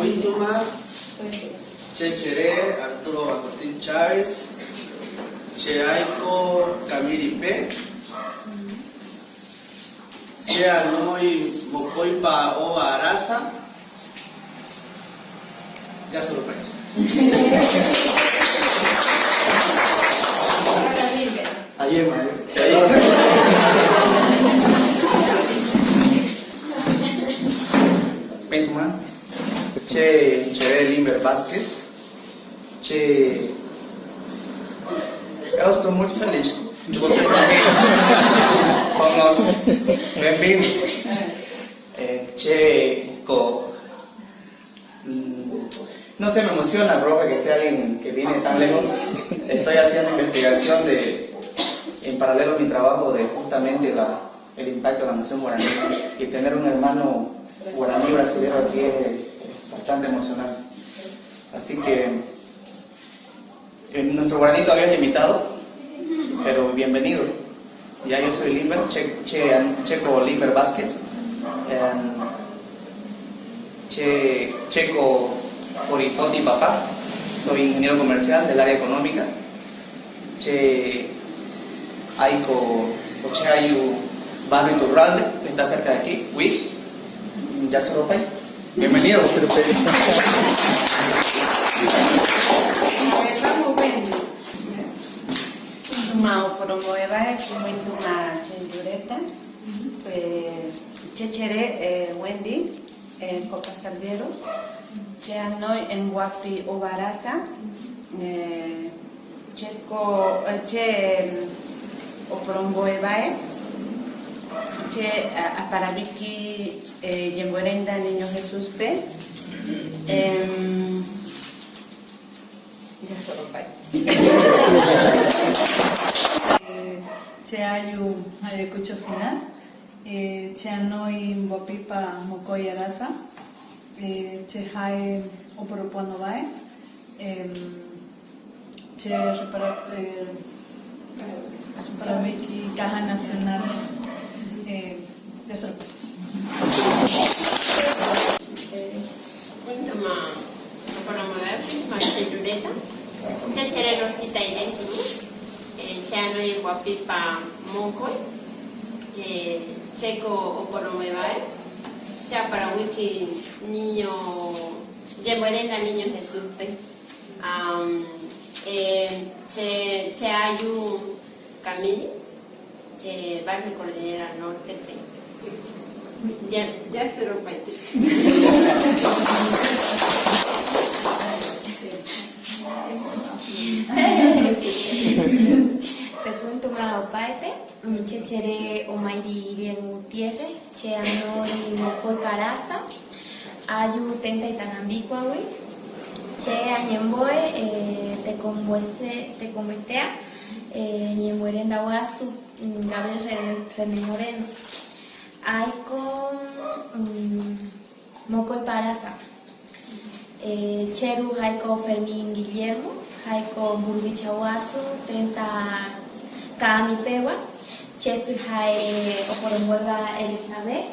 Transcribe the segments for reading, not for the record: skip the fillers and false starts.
Quintuma, Chechere, Arturo Agustín Chávez, Cheaico Camiripe, Cheanoi Mocoipa Ova Arasa. Ya se lo parece. Ayer, Pentuma, Che Limber Vázquez, eu estou muito feliz de vocês também conosco. Bem-vindo. No sé, me emociona, profe, que esté alguien que viene tan lejos. Estoy haciendo investigación en paralelo a mi trabajo de justamente el impacto de la nación guaraní, y tener un hermano guaraní brasileño aquí es bastante emocionante. Así que nuestro guaraní todavía es limitado, pero bienvenido. Ya yo soy Limber, Checo Limber Vázquez, Checo Poritoti papá, soy ingeniero comercial del área económica. Ayu Barrio Iturralde, está cerca de aquí. Uy, ya se lo pay. Bienvenido. Mau promueva como intuma chendureta, Chechere Wendy Copa Salguero, Cheanoi en Guapi Obarasa, Checo Che Opromboevae, Che Aparabiki Yemborenda Niño Jesús P. Ya solo fai. Cheayu Ayacucho Final, Cheanoi Mbopipa Mocoy Arasa, Chehae Oporoponovae, Che para Miki Caja Nacional de Sorpresa. Quintuma Oporomover, Marcelureta, Chechere Rosita Identuru, Cheanoi Guapipa Mocoy, Checo Oporomovae, Chea para Wiki Niño Yemorena Niño Jesús P. Cheayu Camili, Barrio Cordillera Norte P. Ya se lo paité. Te cuento una opaete, Chechere Omairi Irien Gutiérrez, Cheano y Mocoy Parasa, Ayu Tenta y Tanambicuawi, Che Añemboe, te convoitea, Ñembuerenda Huasu, Gabriel René Moreno, Aiko Mocoy Parasa, Cheru Jaiko Fermín Guillermo, Jaiko Burbicha Huasu, 30 Kamipewa, Chesu Jae Oporomueva Elizabeth,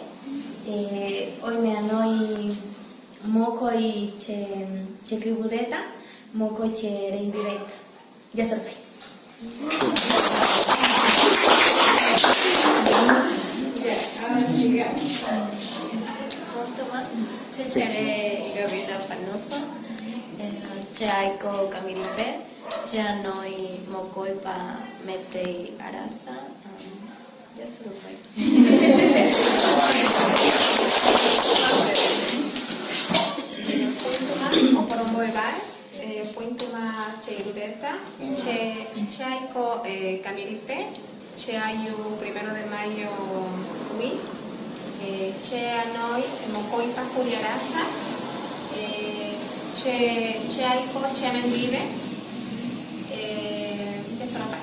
hoy me anoi Moco y Chequibureta, Moco y Che Reindirecta. Ya se lo ve. Chechere Gabriela Panoso, Cheaico Camiripe, Cheanoi Mocoipa Mete Arasa. Ya se lo fue. Puintuma Cheirureta, Cheaico Camiripe, Cheayu 1 de Mayo Cui, Cheanoi Mocoipa Juliarasa, Cheaico Chemendive, ya se lo fue.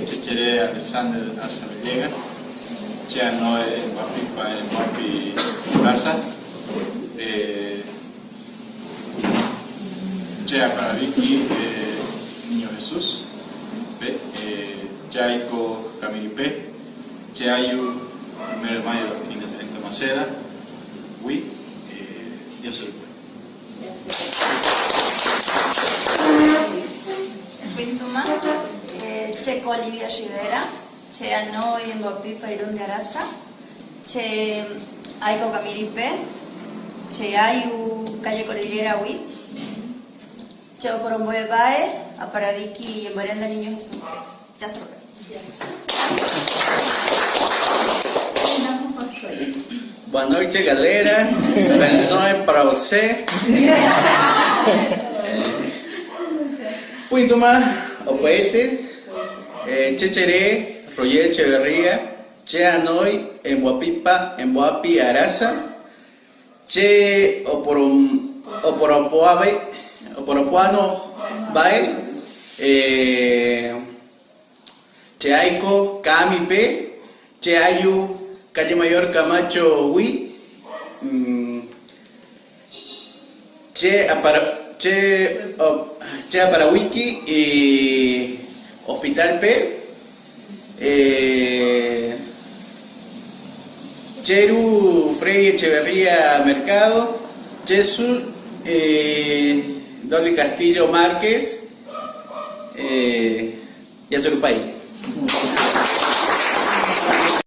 Chechere Alexander Arzabelega, Cheanoe Guapipa Guapi Raza, Chea para Vicky Niño Jesús, Jaico Camiripe, che ayu 1 de mayo quina en Maceda, oui, Dios se lo puede. Pintuma, Checo Olivia Rivera, Che Anoi Mbopipa Irún de Arasa, Che Aiko Camiripe, Che Ayu Calle Cordillera Hui, Che Oporomboe Bae, Aparaviki y Morenda Niño Jesús. Ya se lo veo. Boa noite, galera. Benção para você. Puintuma, Opoete, Chechere, Roger Echeverría, Che Anoi, en Boapipa, en Boapi, Arasa, Che Oporopuano, Bae, Che Aiko, Kamipe, Che Ayu, Calle Mayor Camacho Hui, Che Aparawiki y Hospital P, Cheru Frei Echeverría Mercado, Chesu Dolly Castillo Márquez, y Azurupay.